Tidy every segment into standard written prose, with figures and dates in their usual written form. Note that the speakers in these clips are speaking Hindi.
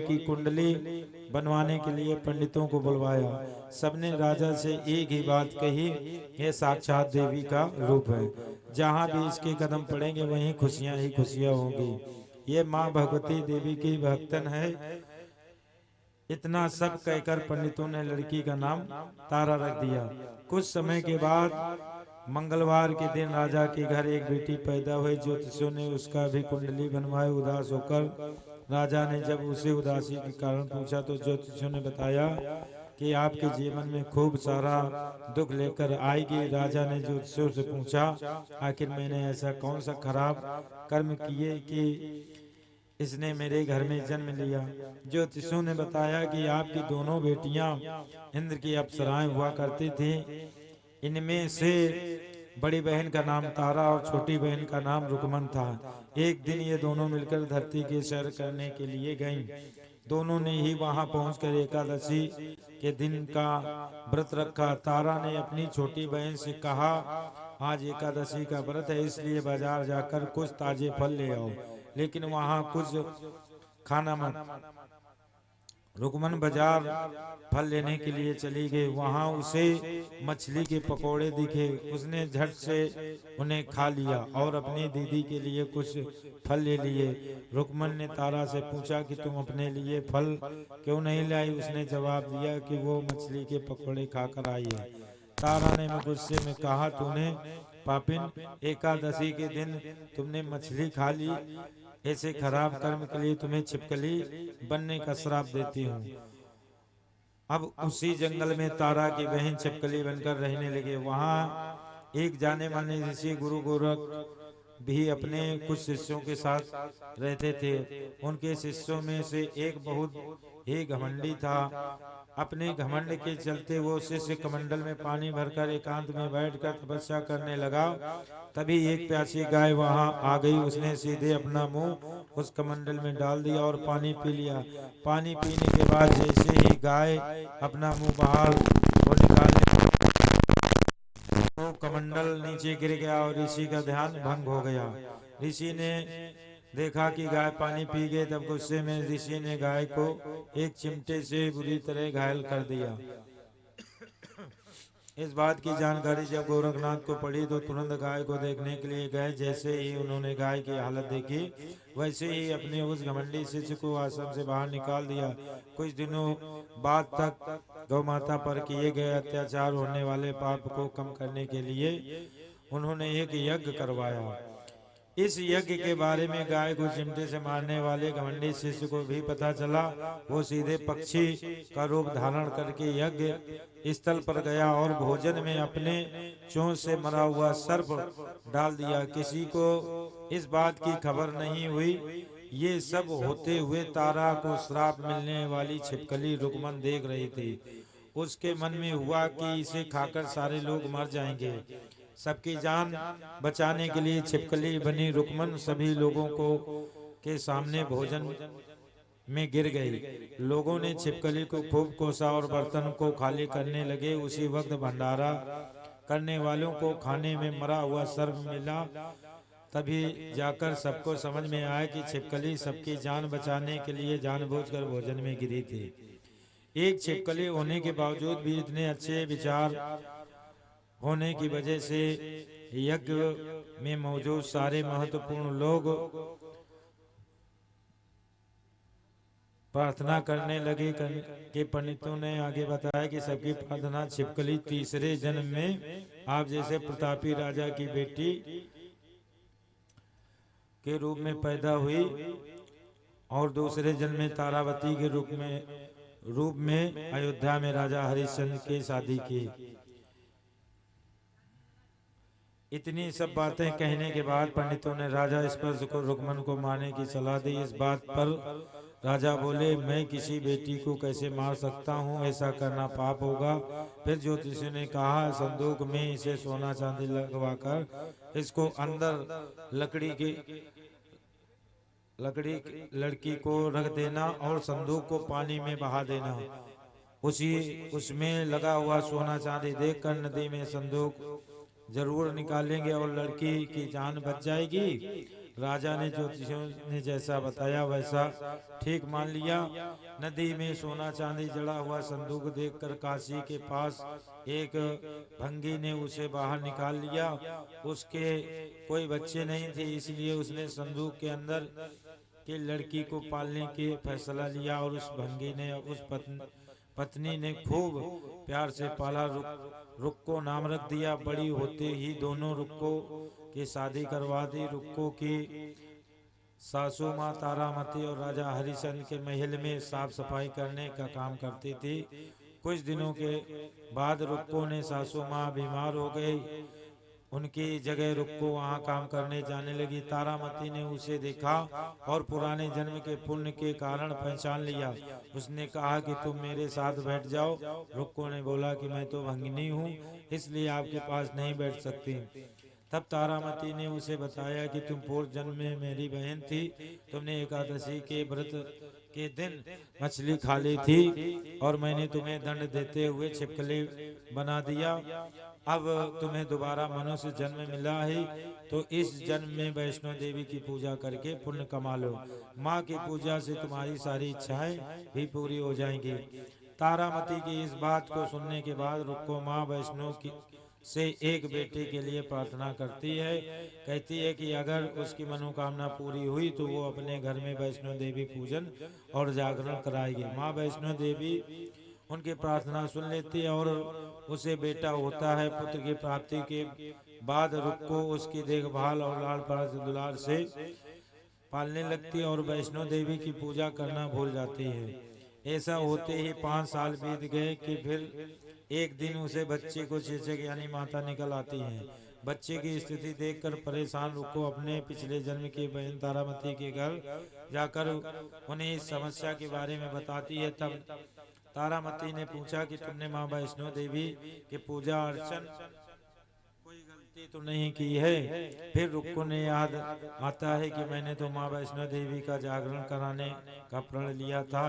की कुंडली बनवाने के लिए पंडितों को बुलवाया। सबने राजा से एक ही बात कही, यह साक्षात देवी का रूप है, जहाँ भी इसके कदम पड़ेंगे वहीं खुशियां ही खुशियां होंगी। ये माँ भगवती देवी की भक्तन है। इतना सब कहकर पंडितों ने लड़की का नाम तारा रख दिया। कुछ समय के बाद मंगलवार के दिन राजा के घर एक बेटी पैदा हुई। ज्योतिषियों ने उसका भी कुंडली बनवाई। उदास होकर राजा ने जब उसे उदासी के कारण पूछा तो ज्योतिषियों ने बताया कि आपके जीवन में खूब सारा दुख लेकर आएगी। राजा ने ज्योतिषियों से पूछा, आखिर मैंने ऐसा कौन सा खराब कर्म किए कि इसने मेरे घर में जन्म लिया। ज्योतिषियों ने बताया कि आपकी दोनों बेटियां इंद्र की अप्सराएं हुआ करती थी। इनमें से बड़ी बहन का नाम तारा और छोटी बहन का नाम रुकमन था। एक दिन ये दोनों मिलकर धरती की सैर करने के लिए गईं। दोनों ने ही वहां पहुंचकर एकादशी के दिन का व्रत रखा। तारा ने अपनी छोटी बहन से कहा, आज एकादशी का व्रत है, इसलिए बाजार जाकर कुछ ताजे फल ले आओ, लेकिन वहां कुछ खाना मत। रुकमन बाजार फल लेने के लिए चली गई। वहां उसे मछली के पकोड़े दिखे। उसने झट से उन्हें खा लिया और अपनी दीदी के लिए कुछ फल ले लिए। रुकमन ने तारा से पूछा कि तुम अपने लिए फल क्यों नहीं लाई। उसने जवाब दिया कि वो मछली के पकोड़े खाकर आई है। तारा ने गुस्से में कहा, तूने पापिन, एकादशी के दिन तुमने मछली खा ली। ऐसे खराब कर्म के लिए तुम्हें छिपकली बनने का श्राप देती हूँ। अब उसी जंगल में तारा की बहन छिपकली बनकर रहने लगे। वहाँ एक जाने माने ऋषि गुरु गोरख भी अपने कुछ शिष्यों के साथ रहते थे। उनके शिष्यों में से एक बहुत ही घमंडी था। अपने घमंड के चलते वो शिष्य कमंडल में पानी भरकर एकांत में बैठकर तपस्या करने लगा। तभी एक प्यासी गाय वहां आ गई। उसने सीधे अपना मुंह उस कमंडल में डाल दिया और पानी पी लिया। पानी पीने के बाद जैसे ही गाय अपना मुंह बाहर को निकालने तो कमंडल नीचे गिर गया और ऋषि का ध्यान भंग हो गया। ऋषि ने देखा कि गाय पानी पी गई। तब गुस्से में ऋषि ने गाय को एक चिमटे से बुरी तरह घायल कर दिया। इस बात की जानकारी जब गोरखनाथ को पड़ी तो तुरंत गाय को देखने के लिए गए। जैसे ही उन्होंने गाय की हालत देखी, वैसे ही अपने उस घमंडी शिष्य को आश्रम से बाहर निकाल दिया। कुछ दिनों बाद तक गौ माता पर किए गए अत्याचार होने वाले पाप को कम करने के लिए उन्होंने एक यज्ञ करवाया। इस यज्ञ के बारे में गाय को चिमटे से मारने वाले घमंडी शिष्य को भी पता चला। वो सीधे पक्षी का रूप धारण करके यज्ञ स्थल पर गया और भोजन में अपने चोंच से मरा हुआ सर्प डाल दिया। किसी को इस बात की खबर नहीं हुई। ये सब होते हुए तारा को श्राप मिलने वाली छिपकली रुकमन देख रही थी। उसके मन में हुआ कि इसे खाकर सारे लोग मर जाएंगे। सबकी जान बचाने के लिए छिपकली बनी रुकमन सभी लोगों को के सामने भोजन में गिर गई। लोगों ने छिपकली को खूब कोसा और बर्तन को खाली करने लगे। उसी वक्त भंडारा करने वालों को खाने में मरा हुआ सर्प मिला। तभी जाकर सबको समझ में आया कि छिपकली सबकी जान बचाने के लिए जानबूझकर भोजन में गिरी थी। एक छिपकली होने के बावजूद भी इतने अच्छे विचार होने की वजह से यज्ञ में मौजूद सारे महत्वपूर्ण लोग प्रार्थना करने लगे। के पंडितों ने आगे बताया कि सबकी प्रार्थना छिपकली तीसरे जन्म में आप जैसे प्रतापी राजा की बेटी के रूप में पैदा हुई और दूसरे जन्म में तारावती के रूप में अयोध्या में राजा हरिश्चंद्र के शादी की। इतनी सब बातें कहने के बाद पंडितों ने राजा स्पर्श को रुकमन को मारने की सलाह दी। इस बात पर राजा बोले, मैं किसी बेटी को कैसे मार सकता हूँ, ऐसा करना पाप होगा। फिर ज्योतिषी ने कहा, संदूक में इसे सोना चांदी लगवाकर इसको अंदर लड़की को रख देना और संदूक को पानी में बहा देना। उसमें लगा हुआ सोना चांदी देखकर नदी में संदूक जरूर निकालेंगे और लड़की की जान बच जाएगी। राजा ने ज्योतिषियों ने जैसा बताया वैसा ठीक मान लिया। नदी में सोना चांदी जड़ा हुआ संदूक देखकर काशी के पास एक भंगी ने उसे बाहर निकाल लिया। उसके कोई बच्चे नहीं थे, इसलिए उसने संदूक के अंदर के लड़की को पालने के फैसला लिया और उस भंगी ने उस पत्नी ने खूब प्यार से पाला। रुक्को नाम रख दिया। बड़ी होते ही दोनों रुक्को की शादी करवा दी। रुक्को की सासू माँ तारामती और राजा हरिश्चंद्र के महल में साफ सफाई करने का काम करती थी। कुछ दिनों के बाद रुक्को ने सासू माँ बीमार हो गई, उनकी जगह रुक्को वहाँ काम करने जाने लगी। तारामती ने उसे देखा और पुराने जन्म के पुण्य के कारण पहचान लिया। उसने कहा कि तुम मेरे साथ बैठ जाओ। रुक्को ने बोला कि मैं तो भंगिनी हूँ, इसलिए आपके पास नहीं बैठ सकती। तब तारामती ने उसे बताया कि तुम पूर्व जन्म में मेरी बहन थी, तुमने एकादशी के व्रत के दिन मछली खा ली थी और मैंने तुम्हें दंड देते हुए छिपकली बना दिया। अब तुम्हें दोबारा मनुष्य जन्म मिला है, तो इस जन्म में वैष्णो देवी की पूजा करके पुण्य कमा लो। माँ की पूजा से तुम्हारी सारी इच्छाएं भी पूरी हो जाएंगी। तारामती की इस बात को सुनने के बाद रुक्को माँ वैष्णो की से एक बेटे के लिए प्रार्थना करती है। कहती है कि अगर उसकी मनोकामना पूरी हुई तो वो अपने घर में वैष्णो देवी पूजन और जागरण कराएगी। माँ वैष्णो देवी उनकी प्रार्थना सुन लेती है और उसे बेटा होता है। पुत्र की प्राप्ति के बाद रुक्को उसकी देखभाल और लाड़ प्यार दुलार से पालने लगती है और वैष्णो देवी की पूजा करना भूल जाती है। ऐसा होते ही 5 साल बीत गए कि फिर एक दिन उसे बच्चे को चेचक यानी माता निकल आती है। बच्चे की स्थिति देखकर परेशान रुक्को अपने पिछले जन्म की बहन तारामती के घर जाकर उन्हें इस समस्या के बारे में बताती है। तब तारामती ने पूछा कि तुमने माँ वैष्णो देवी की पूजा अर्चन कोई गलती तो नहीं की है? फिर रुक्को ने याद आता है कि मैंने तो माँ वैष्णो देवी का जागरण कराने का प्रण लिया था।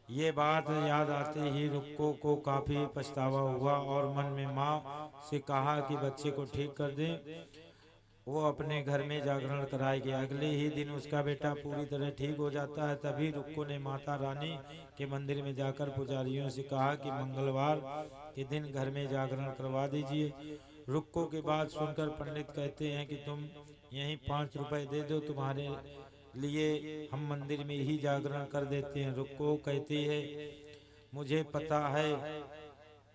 ये बात याद आते ही रुक्को को काफी पछतावा हुआ और मन में माँ से कहा कि बच्चे को ठीक कर दें, वो अपने घर में जागरण कराएगी। अगले ही दिन उसका बेटा पूरी तरह ठीक हो जाता है। तभी रुक्को ने माता रानी के मंदिर में जाकर पुजारियों से कहा कि मंगलवार के दिन घर में जागरण करवा दीजिए। रुक्को की बात सुनकर पंडित कहते हैं कि तुम यहीं 5 रुपए दे दो, तुम्हारे लिए हम मंदिर में ही जागरण कर देते हैं। रुक्को कहती है मुझे पता है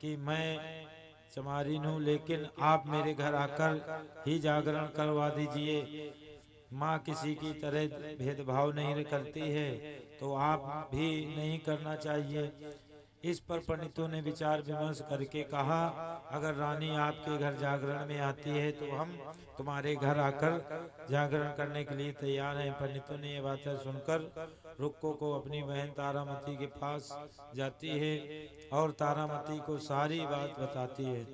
कि मैं चमारिन हूँ, लेकिन आप मेरे घर आकर ही जागरण करवा दीजिए। माँ किसी की तरह भेदभाव नहीं करती है, तो आप भी नहीं करना चाहिए। इस पर पंडितों ने विचार विमर्श करके कहा अगर रानी आपके घर जागरण में आती है तो हम तुम्हारे घर आकर जागरण करने के लिए तैयार हैं। पंडितों ने ये बातें सुनकर रुक्को को अपनी बहन तारामती के पास जाती है और तारामती को सारी बात बताती है।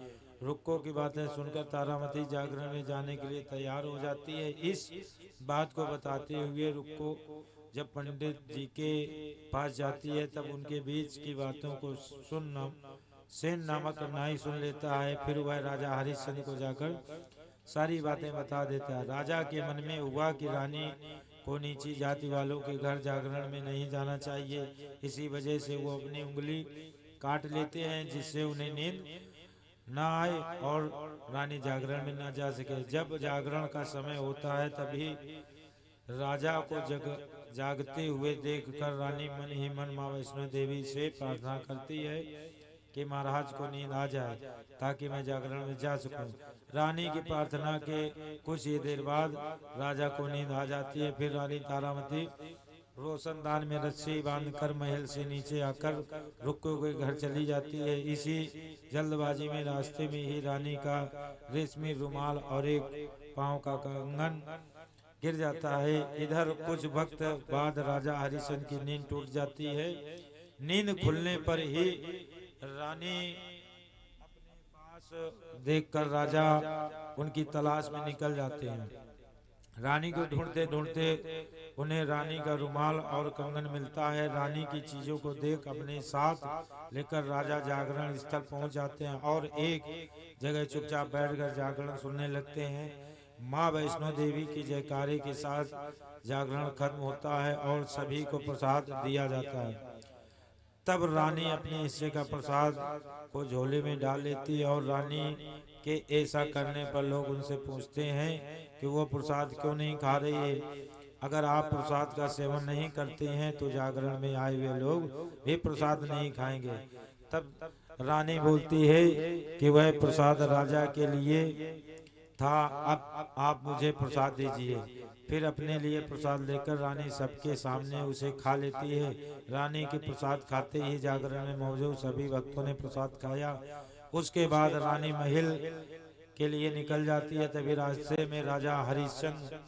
रुक्को की बातें सुनकर तारामती जागरण में जाने के लिए तैयार हो जाती है। इस बात को बताते हुए रुक्को जब पंडित जी के पास जाती है तब उनके बीच की बातों को सेन नामक नाई सुन लेता है। फिर वह राजा हरिश्चंद्र को जाकर सारी बातें बता देता है। राजा के मन में हुआ कि रानी को नीची जाति वालों के घर जागरण में नहीं जाना चाहिए। इसी वजह से वो अपनी उंगली काट लेते हैं जिससे उन्हें नींद न आए और रानी जागरण में न जा सके। जब जागरण का समय होता है तभी राजा को जागते हुए देखकर रानी मन ही मन माँ वैष्णो देवी से प्रार्थना करती है कि महाराज को नींद आ जाए ताकि मैं जागरण में जा सकूं। रानी की प्रार्थना के कुछ ही देर बाद राजा को नींद आ जाती है। फिर रानी तारामती रोशनदान में रस्सी बांधकर महल से नीचे आकर रुक्को के घर चली जाती है। इसी जल्दबाजी में रास्ते में ही रानी का रेशमी रुमाल और एक पांव का कंगन गिर जाता है। इधर कुछ वक्त बाद राजा हरिश्चंद्र की नींद टूट जाती है। नींद खुलने पर ही रानी अपने पास देखकर राजा उनकी तलाश में निकल जाते हैं। रानी को ढूंढते ढूंढते उन्हें रानी का रुमाल और कंगन मिलता है। रानी की चीजों को देख अपने साथ लेकर राजा जागरण स्थल पहुंच जाते हैं और एक जगह चुपचाप बैठकर जागरण सुनने लगते हैं। माँ वैष्णो देवी की जयकारे के साथ जागरण खत्म होता है और सभी को प्रसाद दिया जाता है। तब रानी अपने हिस्से का प्रसाद को झोले में डाल लेती है और रानी के ऐसा करने पर लोग उनसे पूछते हैं कि वो प्रसाद क्यों नहीं खा रही है। अगर आप प्रसाद का सेवन नहीं करते हैं तो जागरण में आए हुए लोग भी प्रसाद नहीं खाएंगे। तब रानी बोलती है कि वह प्रसाद राजा के लिए था, अब आप मुझे प्रसाद दीजिए। फिर अपने लिए प्रसाद लेकर रानी सबके सामने उसे खा लेती है। रानी के प्रसाद खाते ही जागरण में मौजूद सभी भक्तों ने प्रसाद खाया। उसके बाद रानी महल के लिए निकल जाती है। तभी रास्ते में राजा हरिश्चंद्र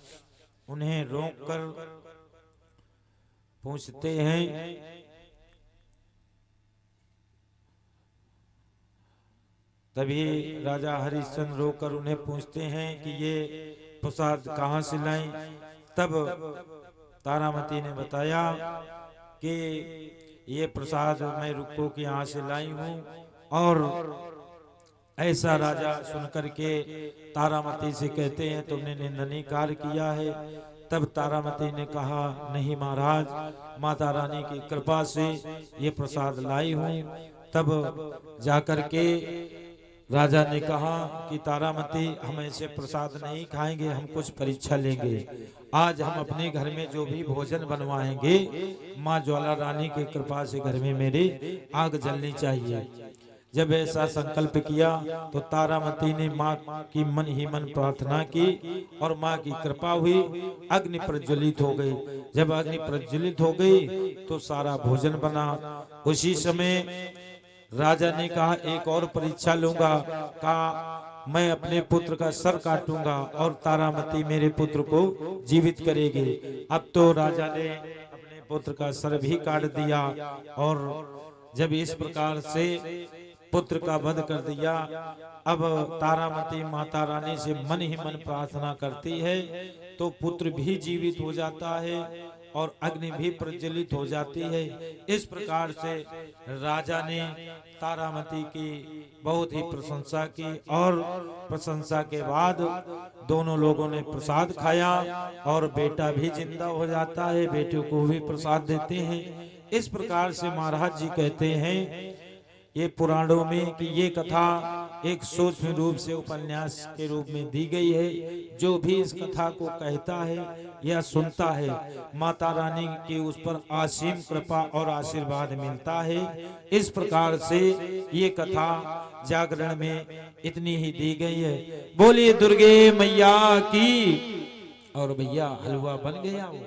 उन्हें रोककर पूछते हैं तभी राजा हरिश्चंद्र रोकर उन्हें पूछते हैं कि ये प्रसाद कहाँ से लाएं। तब तारामती ने बताया कि ये प्रसाद मैं रुक्को के यहाँ से लाई हूँ। और ऐसा राजा सुनकर के तारामती से कहते हैं तुमने निंदनीय कार्य किया है। तब तारामती ने कहा नहीं महाराज, माता रानी की कृपा से ये प्रसाद लाई हूँ। तब जाकर के राजा ने कहा कि तारामती हम ऐसे प्रसाद नहीं खाएंगे, हम कुछ परीक्षा लेंगे। आज हम अपने घर में जो भी भोजन बनवाएंगे माँ ज्वाला रानी की कृपा से घर में मेरी आग जलनी चाहिए। जब ऐसा संकल्प किया तो तारामती ने माँ की मन ही मन प्रार्थना की और माँ की कृपा हुई, अग्नि प्रज्वलित हो गई। जब अग्नि प्रज्वलित हो गई तो सारा भोजन बना। उसी समय राजा ने कहा एक और परीक्षा लूंगा, कहा मैं अपने पुत्र का सर काटूंगा और तारामती मेरे पुत्र को जीवित करेगी। अब तो राजा ने अपने पुत्र का सर भी काट दिया और जब इस प्रकार से पुत्र का वध कर दिया, अब तारामती माता रानी से मन ही मन प्रार्थना करती है तो पुत्र भी जीवित हो जाता है और अग्नि भी प्रज्वलित हो जाती है। इस प्रकार से राजा ने तारामती की बहुत ही प्रशंसा की और प्रशंसा के बाद दोनों लोगों ने प्रसाद खाया और बेटा भी जिंदा हो जाता है, बेटे को भी प्रसाद देते हैं। इस प्रकार से महाराज जी कहते हैं ये पुराणों में कि ये कथा एक सूक्ष्म रूप से उपन्यास के रूप में दी गई है। जो भी इस कथा को कहता है या सुनता है माता रानी की उस पर असीम कृपा और आशीर्वाद मिलता है। इस प्रकार से ये कथा जागरण में इतनी ही दी गई है। बोलिए दुर्गे मैया की। और भैया हलवा बन गया हो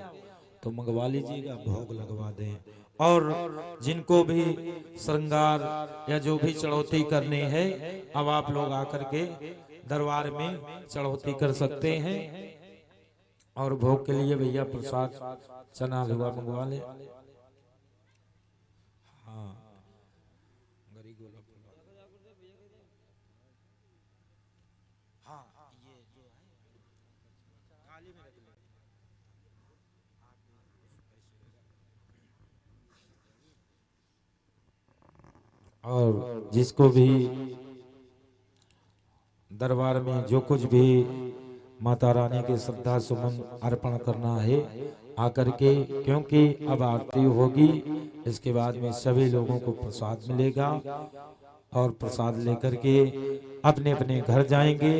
तो मंगवा लीजिएगा, भोग लगवा दें। और जिनको भी श्रृंगार या जो भी चढ़ौती करनी है अब आप लोग आकर के दरबार में चढ़ौती कर सकते हैं। और भोग के लिए भैया प्रसाद चना हलवा मंगवा ले। हाँ और जिसको भी दरबार में जो कुछ भी माता रानी के श्रद्धा सुमन अर्पण करना है आकर के, क्योंकि अब आरती होगी इसके बाद में सभी लोगों को प्रसाद मिलेगा और प्रसाद लेकर के अपने अपने घर जाएंगे।